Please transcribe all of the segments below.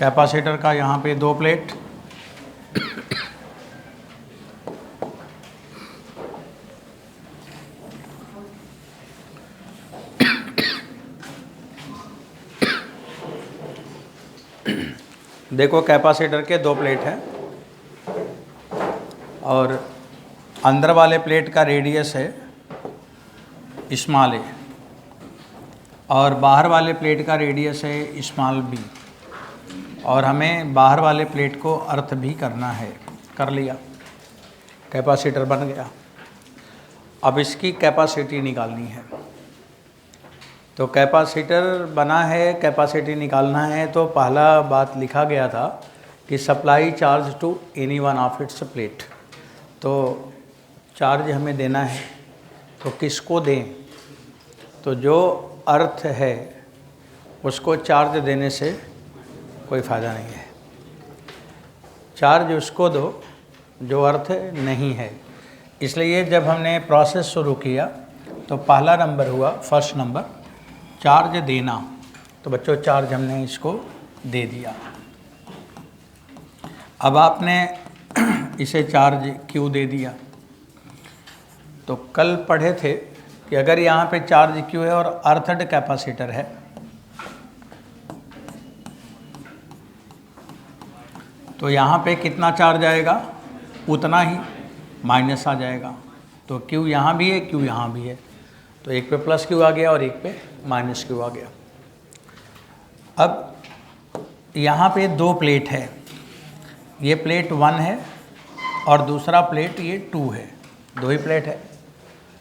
Capacitor का यहाँ पे 2 प्लेट, देखो कैपेसिटर के 2 प्लेट हैं और अंदर वाले प्लेट का रेडियस है स्मॉल ए और बाहर वाले प्लेट का रेडियस है स्मॉल बी, और हमें बाहर वाले प्लेट को अर्थ भी करना है। कर लिया, कैपेसिटर बन गया। अब इसकी कैपेसिटी निकालनी है। तो कैपेसिटर बना है, कैपेसिटी निकालना है, तो पहला बात लिखा गया था कि supply charge to any one of its plate. तो चार्ज हमें देना है, तो किसको दें? तो जो अर्थ है उसको चार्ज देने से कोई फ़ायदा नहीं है। चार्ज उसको दो जो अर्थ नहीं है। इसलिए जब हमने प्रोसेस शुरू किया तो पहला नंबर हुआ, फर्स्ट नंबर, चार्ज देना। तो बच्चों चार्ज हमने इसको दे दिया। अब आपने इसे चार्ज क्यों दे दिया? तो कल पढ़े थे कि अगर यहाँ पे चार्ज क्यों है और अर्थड कैपेसिटर है तो यहाँ पे कितना चार्ज आएगा? उतना ही माइनस आ जाएगा। तो क्यू यहाँ भी है, क्यू यहाँ भी है, तो एक पे प्लस क्यू आ गया और एक पे माइनस क्यू आ गया। अब यहाँ पे 2 प्लेट है, ये प्लेट 1 है और दूसरा प्लेट ये 2 है, 2 ही प्लेट है।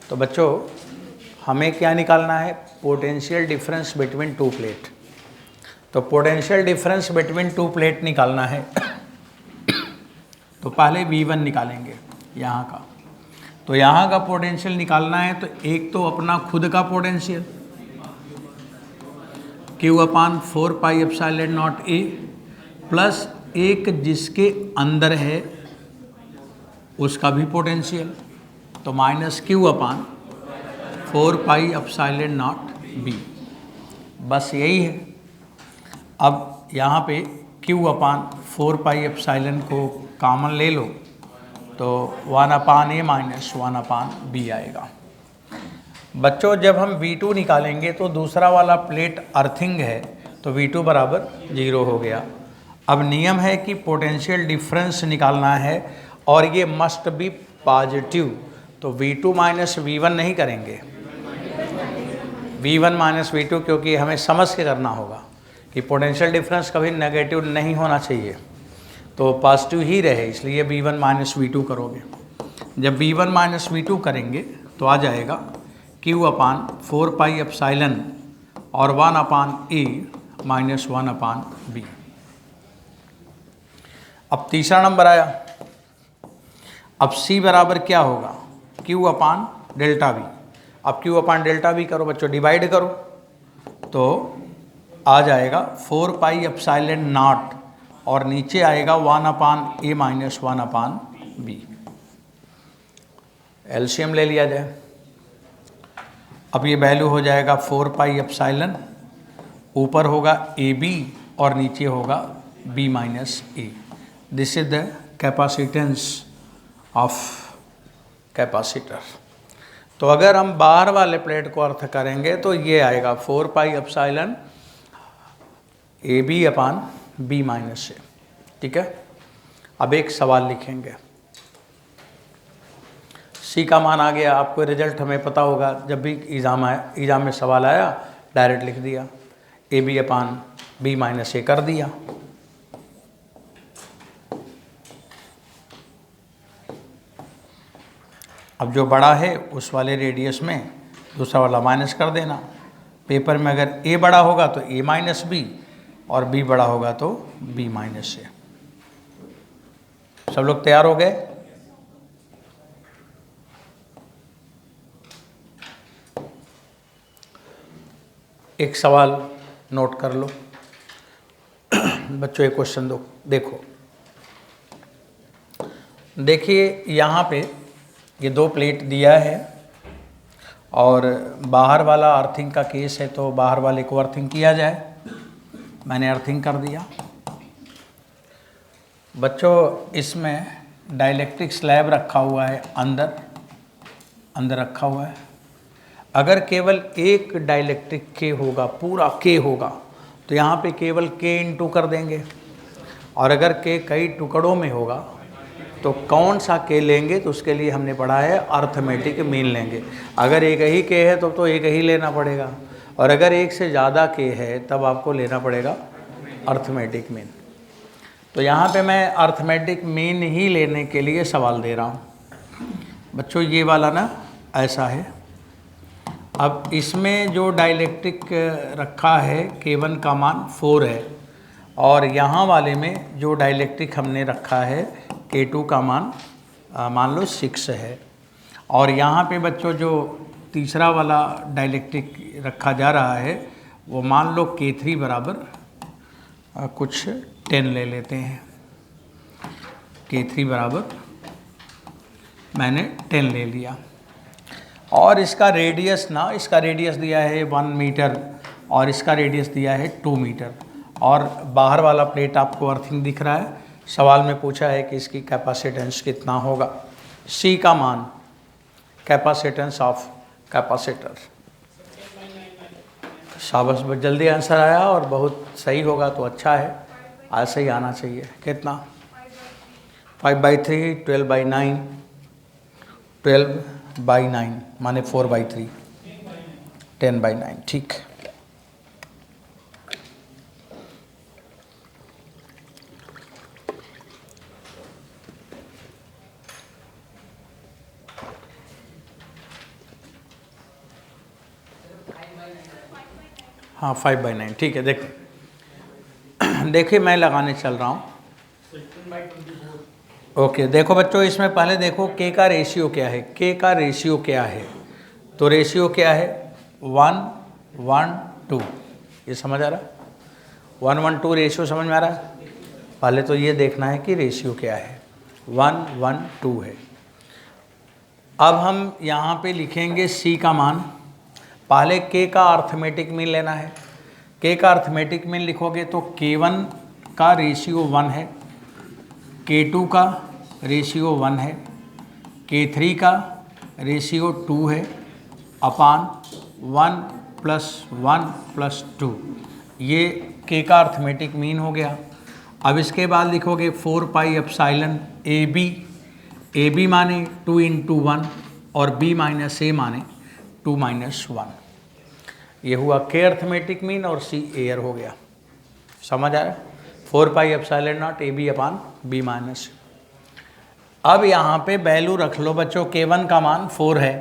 तो बच्चों हमें क्या निकालना है? Potential difference between 2 plate. तो पोटेंशियल डिफरेंस बिटवीन 2 प्लेट निकालना है तो पहले V1 निकालेंगे यहाँ का। तो यहाँ का पोटेंशियल निकालना है, तो एक तो अपना खुद का पोटेंशियल Q/4πε0A प्लस एक जिसके अंदर है उसका भी पोटेंशियल, तो -Q/4πε0B। बस यही है। अब यहाँ पे Q/4πε को कॉमन ले लो तो 1/A माइनस 1/B आएगा। बच्चों जब हम V2 निकालेंगे तो दूसरा वाला प्लेट अर्थिंग है, तो V2 बराबर 0 हो गया। अब नियम है कि पोटेंशियल डिफरेंस निकालना है और ये मस्ट बी पॉजिटिव, तो V2 माइनस V1 नहीं करेंगे, V1 माइनस V2, क्योंकि हमें समझ के करना होगा कि पोटेंशियल डिफरेंस कभी नेगेटिव नहीं होना चाहिए, तो पॉजिटिव ही रहे, इसलिए V1 माइनस V2 करोगे। जब V1 माइनस V2 करेंगे तो आ जाएगा Q/4πε और 1/A माइनस 1/B। अब तीसरा नंबर आया। अब C बराबर क्या होगा? Q/ΔV। अब Q/ΔV करो बच्चों, डिवाइड करो तो आ जाएगा 4πε0 और नीचे आएगा 1/A माइनस 1/B। एलसीएम ले लिया जाए। अब ये वैल्यू हो जाएगा 4πε, ऊपर होगा AB और नीचे होगा B minus A। This is the capacitance of capacitor. तो अगर हम बाहर वाले प्लेट को अर्थ करेंगे तो ये आएगा 4πε AB/B माइनस A। ठीक है। अब एक सवाल लिखेंगे। C का मान आ गया, आपको रिजल्ट हमें पता होगा, जब भी एग्ज़ाम में सवाल आया डायरेक्ट लिख दिया, AB/B माइनस A कर दिया। अब जो बड़ा है उस वाले रेडियस में दूसरा वाला माइनस कर देना। पेपर में अगर A बड़ा होगा तो A माइनस B और B बड़ा होगा तो B माइनस A। सब लोग तैयार हो गए? एक सवाल नोट कर लो बच्चों, एक क्वेश्चन दो, देखो। देखिए यहाँ पे ये 2 प्लेट दिया है और बाहर वाला अर्थिंग का केस है, तो बाहर वाले को अर्थिंग किया जाए। मैंने अर्थिंग कर दिया। बच्चों इसमें डाइलेक्ट्रिक स्लैब रखा हुआ है, अंदर रखा हुआ है। अगर केवल एक डाइलेक्ट्रिक के होगा, पूरा के होगा, तो यहाँ पे केवल के इंटू कर देंगे। और अगर के कई टुकड़ों में होगा तो कौन सा के लेंगे, तो उसके लिए हमने पढ़ा है अर्थमेटिक मीन लेंगे। अगर एक ही के है तो एक ही लेना पड़ेगा, और अगर एक से ज़्यादा के है तब आपको लेना पड़ेगा अर्थमेटिक मीन। तो यहाँ पे मैं अर्थमेटिक मीन ही लेने के लिए सवाल दे रहा हूँ। बच्चों ये वाला ना ऐसा है। अब इसमें जो डाइलेक्ट्रिक रखा है K1 का मान 4 है, और यहाँ वाले में जो डाइलेक्ट्रिक हमने रखा है K2 का मान लो 6 है। और यहाँ पे बच्चों जो तीसरा वाला डाइलेक्ट्रिक रखा जा रहा है वो मान लो K3 बराबर कुछ 10 ले लेते हैं। K3 बराबर मैंने 10 ले लिया। और इसका रेडियस इसका रेडियस दिया है 1 मीटर और इसका रेडियस दिया है 2 मीटर। और बाहर वाला प्लेट आपको अर्थिंग दिख रहा है। सवाल में पूछा है कि इसकी कैपेसिटेंस कितना होगा। C का मान, कैपेसिटेंस ऑफ कैपेसिटर। शाबाश, बहुत जल्दी आंसर आया और बहुत सही होगा तो अच्छा है, ऐसे ही आना चाहिए। कितना? 5/3, 12/9, 12/9 माने 4/3, 10/9। ठीक, हाँ 5/9 ठीक है। देखिए मैं लगाने चल रहा हूँ। ओके, देखो बच्चों इसमें पहले देखो के का रेशियो क्या है। के का रेशियो क्या है? तो रेशियो क्या है? 1, 1, 2। ये समझ आ रहा है? 1, 1, 2 रेशियो समझ में आ रहा है? पहले तो ये देखना है कि रेशियो क्या है। 1, 1, 2 है। अब हम यहाँ पे लिखेंगे C का मान। पहले के का अर्थमेटिक मीन लेना है। के का अर्थमेटिक मीन लिखोगे तो K1 का रेशियो 1 है, K2 का रेशियो 1 है, K3 का रेशियो 2 है, अपान 1 + 1 + 2। ये के का अर्थमेटिक मीन हो गया। अब इसके बाद लिखोगे 4πε AB माने 2 × 1 और B - A माने 2 - 1। ये हुआ के अर्थमेटिक मीन और C एयर हो गया। समझ आया? 4πε0 AB/B - A। अब यहाँ पे वैल्यू रख लो बच्चों। K1 का मान 4 है,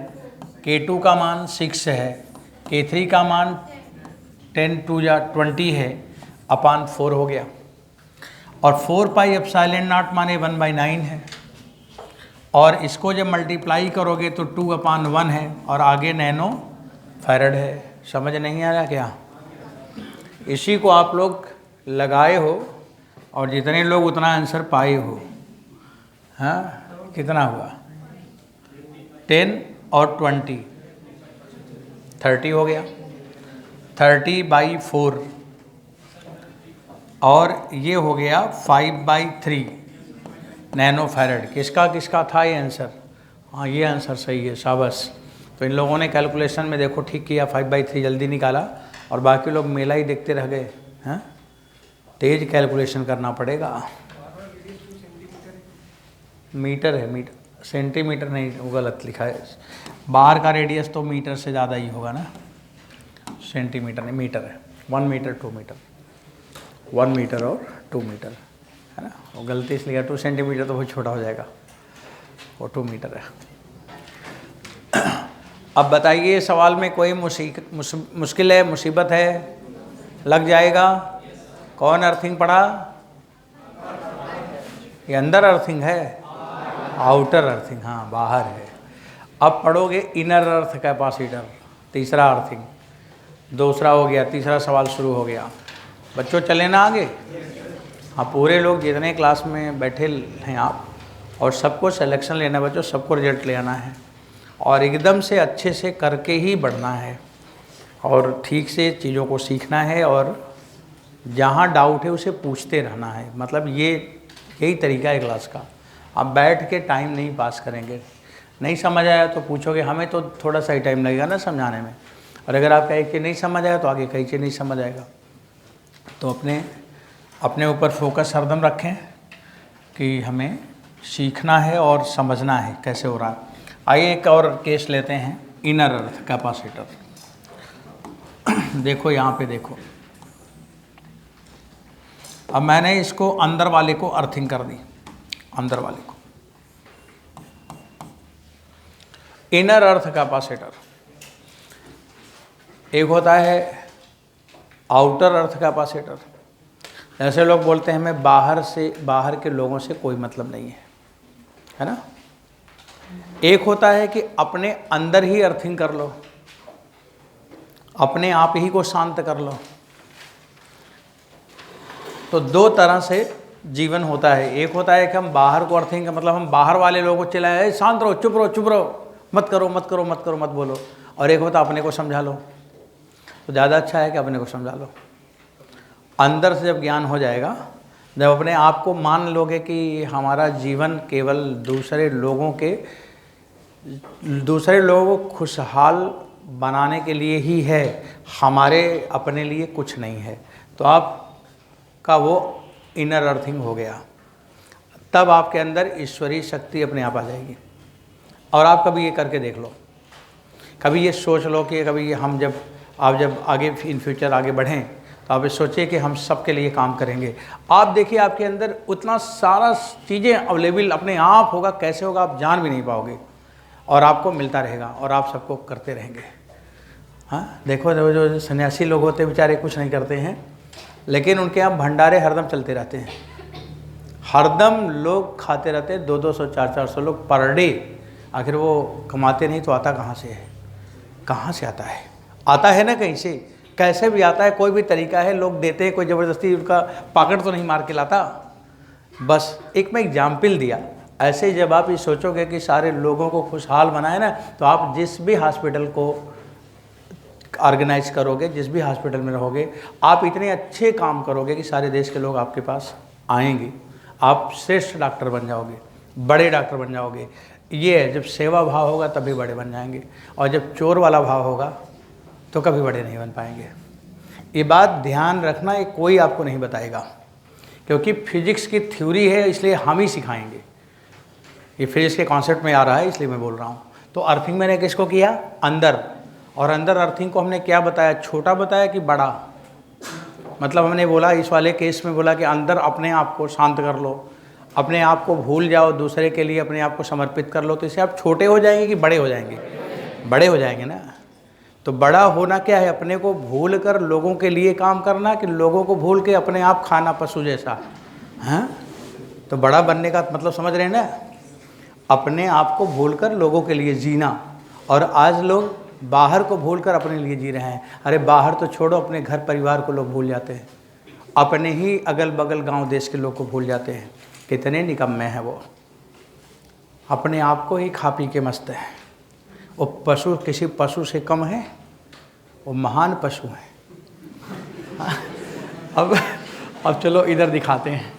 K2 का मान 6 है, K3 का मान 10 × 2 = 20 है, अपान 4 हो गया। और 4πε0 माने 1/9 है, और इसको जब मल्टीप्लाई करोगे तो 2/1 है, और आगे नैनो फैरड है। समझ नहीं आ रहा क्या? इसी को आप लोग लगाए हो और जितने लोग उतना आंसर पाए हो। हाँ, कितना हुआ? 10 और 20, 30 हो गया। 30/4 और ये हो गया 5/3 नैनो फैरड। किसका था ये आंसर? हाँ, ये आंसर सही है, शाबाश। तो इन लोगों ने कैलकुलेशन में देखो ठीक किया, 5/3 जल्दी निकाला, और बाकी लोग मेला ही देखते रह गए। हैं, तेज कैलकुलेशन करना पड़ेगा। मीटर है, मीटर, सेंटीमीटर नहीं, वो गलत लिखा है। बाहर का रेडियस तो मीटर से ज़्यादा ही होगा ना, सेंटीमीटर नहीं, मीटर है। 1 मीटर 2 मीटर, 1 मीटर और 2 मीटर है ना। वो गलती इसलिए 2 सेंटीमीटर तो बहुत छोटा हो जाएगा, वो 2 मीटर है। अब बताइए सवाल में कोई मुश्किल है, मुसीबत है? लग जाएगा। कौन अर्थिंग पढ़ा? ये अंदर अर्थिंग है, आउटर अर्थिंग, हाँ बाहर है। अब पढ़ोगे इनर अर्थ कैपेसिटर, तीसरा अर्थिंग, दूसरा हो गया, तीसरा सवाल शुरू हो गया। बच्चों चले ना आगे? हाँ, पूरे लोग जितने क्लास में बैठे हैं आप, और सबको सिलेक्शन लेना बच्चों, सबको रिजल्ट ले आना है, और एकदम से अच्छे से करके ही बढ़ना है, और ठीक से चीज़ों को सीखना है, और जहाँ डाउट है उसे पूछते रहना है। मतलब ये यही तरीका है क्लास का। आप बैठ के टाइम नहीं पास करेंगे, नहीं समझ आया तो पूछोगे, हमें तो थोड़ा सा ही टाइम लगेगा ना समझाने में, और अगर आप कहें कि नहीं समझ आया तो आगे कहीं से नहीं समझ आएगा। तो अपने ऊपर फोकस हरदम रखें कि हमें सीखना है और समझना है कैसे हो रहा है। आइए एक और केस लेते हैं, इनर अर्थ कैपेसिटर। देखो यहाँ पे देखो, अब मैंने इसको अंदर वाले को अर्थिंग कर दी, अंदर वाले को। इनर अर्थ कैपेसिटर, एक होता है आउटर अर्थ कैपेसिटर। ऐसे लोग बोलते हैं हमें बाहर के लोगों से कोई मतलब नहीं है ना। एक होता है कि अपने अंदर ही अर्थिंग कर लो, अपने आप ही को शांत कर लो। तो दो तरह से जीवन होता है। एक होता है कि हम बाहर को अर्थिंग का मतलब हम बाहर वाले लोगों को चिल्लाए, शांत रहो, चुप रहो, चुप रहो, मत करो मत करो मत करो मत बोलो। और एक होता अपने को समझा लो। तो ज़्यादा अच्छा है कि अपने को समझा लो। अंदर से जब ज्ञान हो जाएगा, जब अपने आप को मान लोगे कि हमारा जीवन केवल दूसरे लोगों को खुशहाल बनाने के लिए ही है, हमारे अपने लिए कुछ नहीं है, तो आपका वो इनर अर्थिंग हो गया। तब आपके अंदर ईश्वरीय शक्ति अपने आप आ जाएगी। और आप कभी ये करके देख लो, कभी ये सोच लो कि कभी आप जब आगे इन फ्यूचर आगे बढ़ें तो आप ये सोचिए कि हम सबके लिए काम करेंगे। आप देखिए आपके अंदर उतना सारा चीज़ें अवेलेबल अपने आप होगा, कैसे होगा आप जान भी नहीं पाओगे, और आपको मिलता रहेगा और आप सबको करते रहेंगे। हाँ देखो, जो सन्यासी लोग होते हैं बेचारे कुछ नहीं करते हैं, लेकिन उनके यहाँ भंडारे हरदम चलते रहते हैं, हरदम लोग खाते रहते हैं, 200 400 लोग पर डे। आखिर वो कमाते नहीं तो आता कहाँ से है? कहाँ से आता है? आता है ना कहीं से, कैसे भी आता है, कोई भी तरीका है, लोग देते हैं, कोई ज़बरदस्ती उनका पॉकेट तो नहीं मार के लाता। बस एक मैं एग्जाम्पल दिया। ऐसे जब आप ये सोचोगे कि सारे लोगों को खुशहाल बनाए ना, तो आप जिस भी हॉस्पिटल को ऑर्गेनाइज करोगे, जिस भी हॉस्पिटल में रहोगे, आप इतने अच्छे काम करोगे कि सारे देश के लोग आपके पास आएंगे, आप श्रेष्ठ डॉक्टर बन जाओगे, बड़े डॉक्टर बन जाओगे। ये है, जब सेवा भाव होगा तभी बड़े बन जाएंगे, और जब चोर वाला भाव होगा तो कभी बड़े नहीं बन पाएंगे। ये बात ध्यान रखना, ये कोई आपको नहीं बताएगा, क्योंकि फिजिक्स की थ्योरी है, इसलिए हम ही सिखाएंगे। ये फिजिक्स के कॉन्सेप्ट में आ रहा है, इसलिए मैं बोल रहा हूँ। तो अर्थिंग मैंने किसको किया? अंदर। और अंदर अर्थिंग को हमने क्या बताया? छोटा बताया कि बड़ा? मतलब हमने बोला, इस वाले केस में बोला कि अंदर अपने आप को शांत कर लो, अपने आप को भूल जाओ, दूसरे के लिए अपने आप को समर्पित कर लो। तो इससे आप छोटे हो जाएंगे कि बड़े हो जाएंगे? बड़े हो जाएंगे ना। तो बड़ा होना क्या है? अपने को भूल कर लोगों के लिए काम करना, कि लोगों को भूल के अपने आप खाना पशु जैसा? हाँ, तो बड़ा बनने का मतलब समझ रहे हैं ना? अपने आप को भूल कर लोगों के लिए जीना। और आज लोग बाहर को भूल कर अपने लिए जी रहे हैं। अरे बाहर तो छोड़ो, अपने घर परिवार को लोग भूल जाते हैं, अपने ही अगल बगल गांव देश के लोग को भूल जाते हैं। कितने निकम्मे हैं वो, अपने आप को ही खा पी के मस्त है। वो पशु किसी पशु से कम है? वो महान पशु है। अब चलो इधर दिखाते हैं।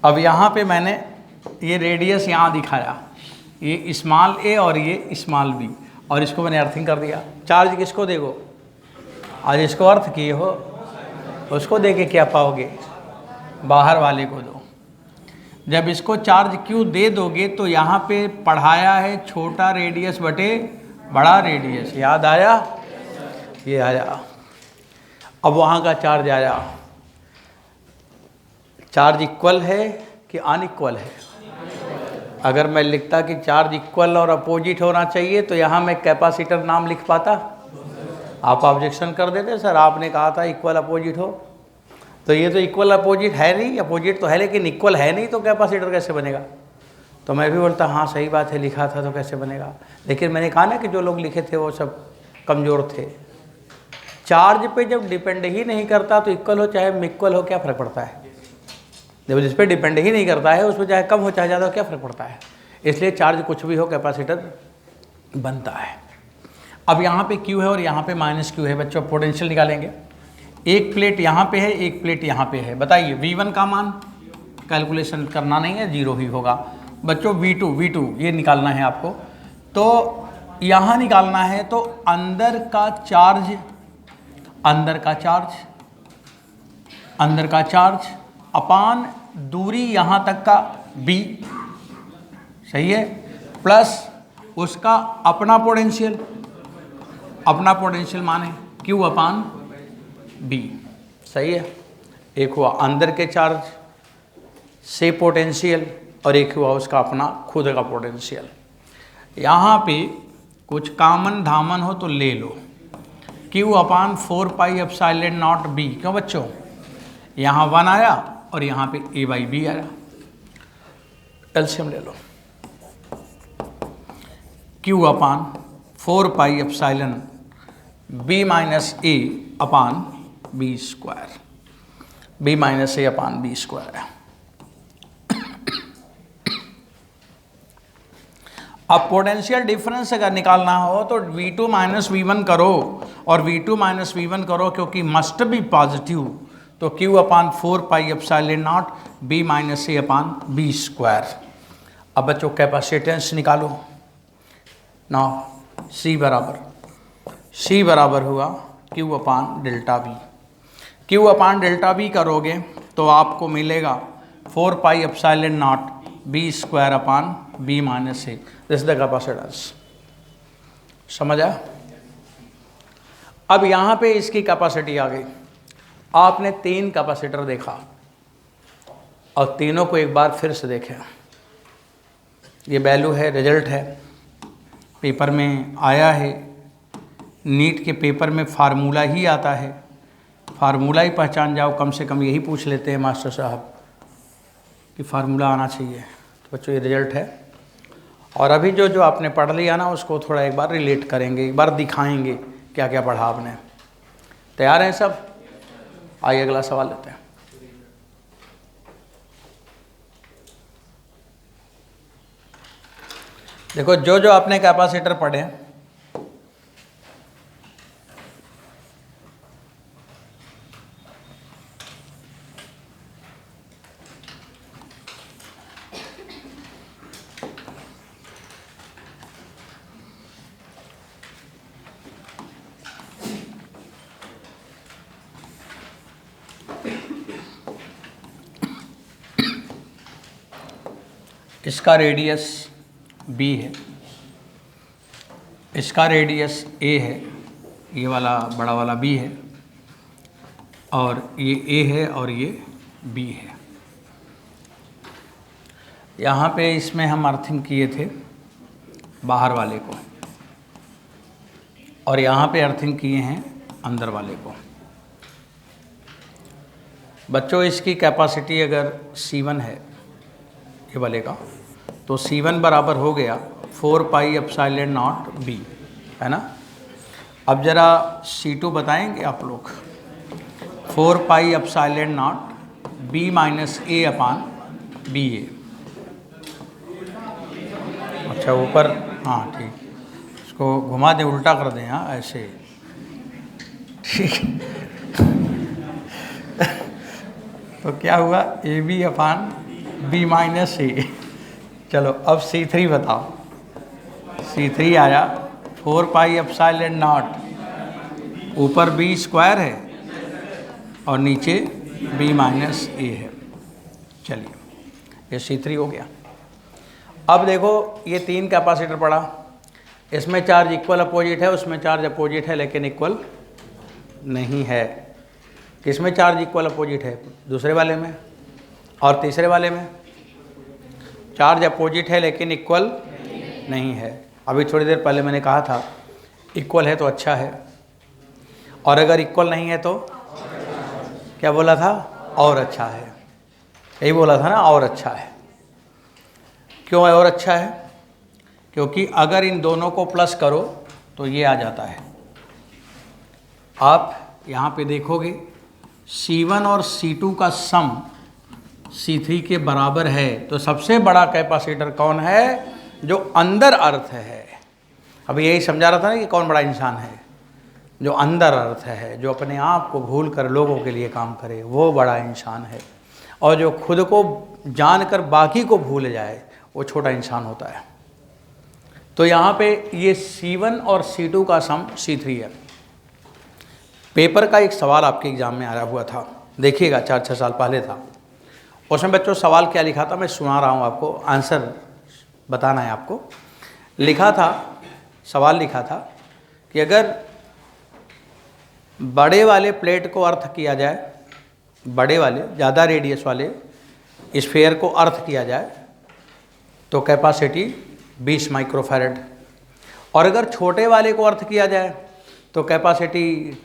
अब यहाँ पे मैंने ये रेडियस यहाँ दिखाया, ये स्मॉल ए और ये स्मॉल बी, और इसको मैंने अर्थिंग कर दिया। चार्ज किसको देगो? आज इसको अर्थ किए हो, उसको दे के क्या पाओगे? बाहर वाले को दो। जब इसको चार्ज क्यू दे दोगे तो यहाँ पे पढ़ाया है छोटा रेडियस बटे बड़ा रेडियस, याद आया? ये आया। अब वहाँ का चार्ज आया। चार्ज इक्वल है कि अनइक्वल है? अगर मैं लिखता कि चार्ज इक्वल और अपोजिट होना चाहिए तो यहाँ मैं कैपेसिटर नाम लिख पाता? आप ऑब्जेक्शन कर देते, सर आपने कहा था इक्वल अपोजिट हो। तो ये तो इक्वल अपोजिट है नहीं, अपोजिट तो है लेकिन इक्वल है नहीं, तो कैपेसिटर कैसे बनेगा? तो मैं भी बोलता हाँ सही बात है, लिखा था तो कैसे बनेगा। लेकिन मैंने कहा ना कि जो लोग लिखे थे वो सब कमज़ोर थे। चार्ज पे जब डिपेंड ही नहीं करता तो इक्वल हो चाहे इक्वल हो, क्या फ़र्क पड़ता है? जब जिस पे डिपेंड ही नहीं करता है उसमें चाहे कम हो चाहे ज़्यादा हो, क्या फ़र्क पड़ता है? इसलिए चार्ज कुछ भी हो, कैपेसिटर बनता है। अब यहाँ पे Q है और यहाँ पे माइनस Q है। बच्चों पोटेंशियल निकालेंगे। एक प्लेट यहाँ पे है, एक प्लेट यहाँ पे है। बताइए V1 का मान कैलकुलेशन करना नहीं है, 0 ही होगा। बच्चों V2 ये निकालना है आपको। तो यहाँ निकालना है तो अंदर का चार्ज अपान दूरी यहाँ तक का B, सही है, प्लस उसका अपना पोटेंशियल माने Q अपान B, सही है। एक हुआ अंदर के चार्ज से पोटेंशियल और एक हुआ उसका अपना खुद का पोटेंशियल। यहाँ पे कुछ कामन धामन हो तो ले लो, Q upon 4 pi epsilon not B, क्यों बच्चों, यहाँ 1 आया और यहाँ पे A बाई B आया, एलसीएम ले लो। Q upon 4 pi epsilon B minus A upon B square, B minus A upon B square है। अब पोटेंशियल डिफरेंस अगर निकालना हो तो V2 माइनस V1 करो और V2 माइनस V1 करो, क्योंकि मस्ट बी पॉजिटिव, तो Q upon 4 pi epsilon not B minus A upon B square. अब बच्चों कैपेसिटेंस निकालो ना, C बराबर हुआ Q अपान डेल्टा B। Q अपान डेल्टा B करोगे तो आपको मिलेगा 4 pi epsilon not B square upon B minus A, this the capacitance. समझ आया? अब यहाँ पे इसकी कैपेसिटी आ गई। आपने 3 कैपेसिटर देखा और तीनों को एक बार फिर से देखें। ये वैल्यू है, रिजल्ट है, पेपर में आया है, नीट के पेपर में फार्मूला ही आता है, फार्मूला ही पहचान जाओ, कम से कम यही पूछ लेते हैं मास्टर साहब कि फार्मूला आना चाहिए। तो बच्चों ये रिजल्ट है। और अभी जो आपने पढ़ लिया ना उसको थोड़ा एक बार रिलेट करेंगे, एक बार दिखाएंगे क्या क्या पढ़ा आपने। तैयार हैं सब? आइए अगला सवाल लेते हैं। देखो जो आपने कैपेसिटर पढ़े, इसका रेडियस B है, इसका रेडियस A है, ये वाला बड़ा वाला B है, और ये A है और ये B है। यहाँ पे इसमें हम अर्थिंग किए थे बाहर वाले को और यहाँ पे अर्थिंग किए हैं अंदर वाले को। बच्चों इसकी कैपेसिटी अगर C1 है ये वाले का, तो C1 बराबर हो गया 4 पाई एप्सिलॉन नॉट B, है ना। अब ज़रा C2 बताएंगे आप लोग। 4 pi epsilon not B minus A upon BA। अच्छा ऊपर, हाँ ठीक, इसको घुमा दें, उल्टा कर दें, हाँ ऐसे, ठीक। तो क्या हुआ, AB upon B minus A। चलो अब C3 बताओ। C3 आया 4 पाई एप्सिलॉन नॉट, ऊपर B स्क्वायर है और नीचे B माइनस A है। चलिए ये C3 हो गया। अब देखो ये 3 कैपेसिटर पड़ा, इसमें चार्ज इक्वल अपोजिट है, उसमें चार्ज अपोजिट है लेकिन इक्वल नहीं है। किसमें चार्ज इक्वल अपोजिट है? दूसरे वाले में। और तीसरे वाले में चार्ज अपोजिट है लेकिन इक्वल नहीं है। अभी थोड़ी देर पहले मैंने कहा था इक्वल है तो अच्छा है, और अगर इक्वल नहीं है तो क्या बोला था? और अच्छा है। यही बोला था ना, और अच्छा है। क्यों और अच्छा है? क्योंकि अगर इन दोनों को प्लस करो तो ये आ जाता है। आप यहाँ पे देखोगे C1 और C2 का सम C3 के बराबर है, तो सबसे बड़ा कैपेसिटर कौन है? जो अंदर अर्थ है। अभी यही समझा रहा था ना कि कौन बड़ा इंसान है? जो अंदर अर्थ है, जो अपने आप को भूल कर लोगों के लिए काम करे, वो बड़ा इंसान है। और जो खुद को जानकर बाकी को भूल जाए वो छोटा इंसान होता है। तो यहाँ पे ये C1 और C2 का सम C3 है। पेपर का एक सवाल आपके एग्ज़ाम में आया हुआ था, देखिएगा 4-6 साल पहले था। उसमें बच्चों सवाल क्या लिखा था, मैं सुना रहा हूँ आपको, आंसर बताना है आपको। लिखा था, सवाल लिखा था कि अगर बड़े वाले प्लेट को अर्थ किया जाए, बड़े वाले ज़्यादा रेडियस वाले स्फीयर को अर्थ किया जाए तो कैपेसिटी 20 माइक्रोफैरड, और अगर छोटे वाले को अर्थ किया जाए तो कैपेसिटी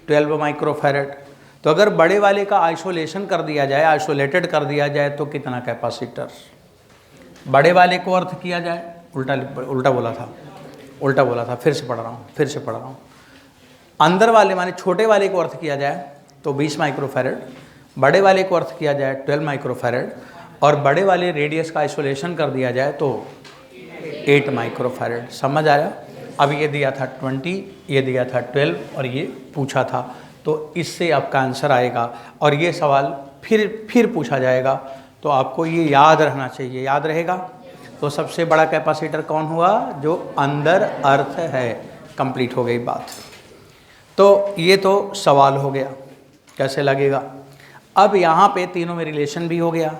12 माइक्रोफैरड। तो अगर बड़े वाले का आइसोलेशन कर दिया जाए, आइसोलेटेड कर दिया जाए तो कितना कैपेसिटर। बड़े वाले को अर्थ किया जाए, उल्टा बोला था, फिर से पढ़ रहा हूँ। अंदर वाले माने छोटे वाले को अर्थ किया जाए तो 20 माइक्रोफैरड, बड़े वाले को अर्थ किया जाए 12 माइक्रोफैरड, और बड़े वाले रेडियस का आइसोलेशन कर दिया जाए तो 8 माइक्रोफैरड। समझ आया? अब ये दिया था 20, ये दिया था 12 और ये पूछा था, तो इससे आपका आंसर आएगा। और ये सवाल फिर पूछा जाएगा तो आपको ये याद रहना चाहिए, याद रहेगा। तो सबसे बड़ा कैपेसिटर कौन हुआ? जो अंदर अर्थ है। कंप्लीट हो गई बात। तो ये तो सवाल हो गया, कैसे लगेगा। अब यहाँ पे तीनों में रिलेशन भी हो गया,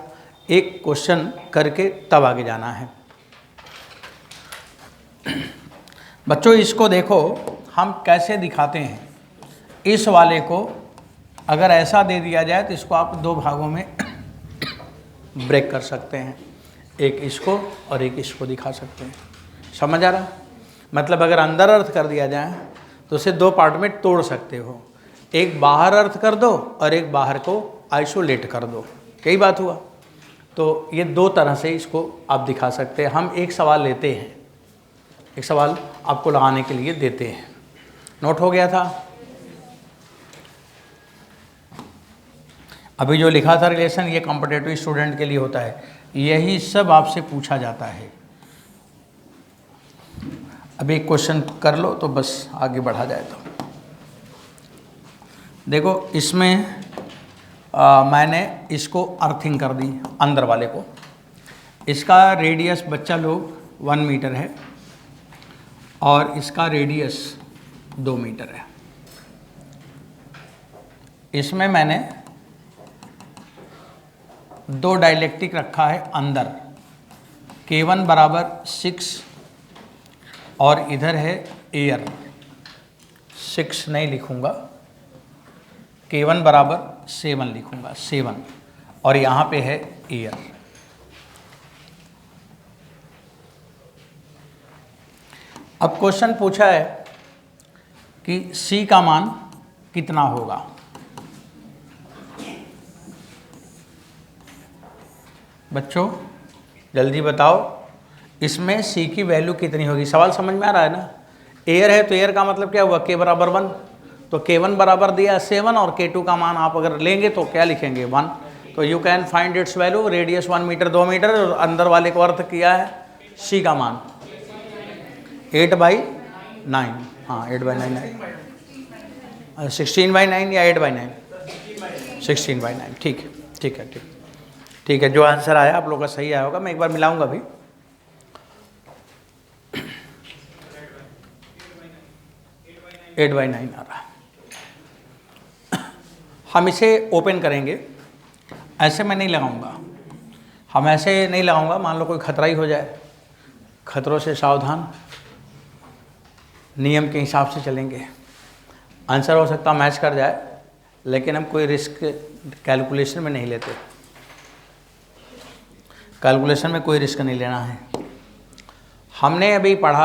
एक क्वेश्चन करके तब आगे जाना है। बच्चों इसको देखो हम कैसे दिखाते हैं। इस वाले को अगर ऐसा दे दिया जाए तो इसको आप दो भागों में ब्रेक कर सकते हैं, एक इसको और एक इसको दिखा सकते हैं। समझ आ रहा? मतलब अगर अंदर अर्थ कर दिया जाए तो उसे दो पार्ट में तोड़ सकते हो, एक बाहर अर्थ कर दो और एक बाहर को आइसोलेट कर दो। यही बात हुआ। तो ये दो तरह से इसको आप दिखा सकते हैं। हम एक सवाल लेते हैं, एक सवाल आपको लगाने के लिए देते हैं। नोट हो गया था? अभी जो लिखा था रिलेशन, ये कॉम्पिटिटिव स्टूडेंट के लिए होता है, यही सब आपसे पूछा जाता है। अभी एक क्वेश्चन कर लो तो बस आगे बढ़ा जाए। तो देखो इसमें मैंने इसको अर्थिंग कर दी, अंदर वाले को। इसका रेडियस बच्चा लोग 1 मीटर है और इसका रेडियस 2 मीटर है। इसमें मैंने दो डाइलेक्ट्रिक रखा है अंदर, K1 बराबर 6 और इधर है एयर। 6 नहीं लिखूंगा, K1 बराबर 7 लिखूंगा, 7, और यहाँ पे है एयर। अब क्वेश्चन पूछा है कि C का मान कितना होगा। बच्चों जल्दी बताओ, इसमें C की वैल्यू कितनी होगी। सवाल समझ में आ रहा है ना? एयर है तो एयर का मतलब क्या हुआ? K बराबर 1, तो K1 बराबर दिया 7 और K2 का मान आप अगर लेंगे तो क्या लिखेंगे? 1। तो you can find its value. Radius 1 metre 2 metre, और अंदर वाले को अर्थ किया है C का मान 8/9। हाँ 8/9, 16/9 या 8/9? 16/9। ठीक है। जो आंसर आया आप लोगों का सही आया होगा। मैं एक बार मिलाऊंगा भी। एट बाई 9 आ रहा है। हम इसे ओपन करेंगे, ऐसे मैं नहीं लगाऊंगा, हम ऐसे नहीं लगाऊंगा। मान लो कोई खतरा ही हो जाए, खतरों से सावधान, नियम के हिसाब से चलेंगे। आंसर हो सकता मैच कर जाए, लेकिन हम कोई रिस्क कैलकुलेशन में नहीं लेते। कैलकुलेशन में कोई रिस्क नहीं लेना है। हमने अभी पढ़ा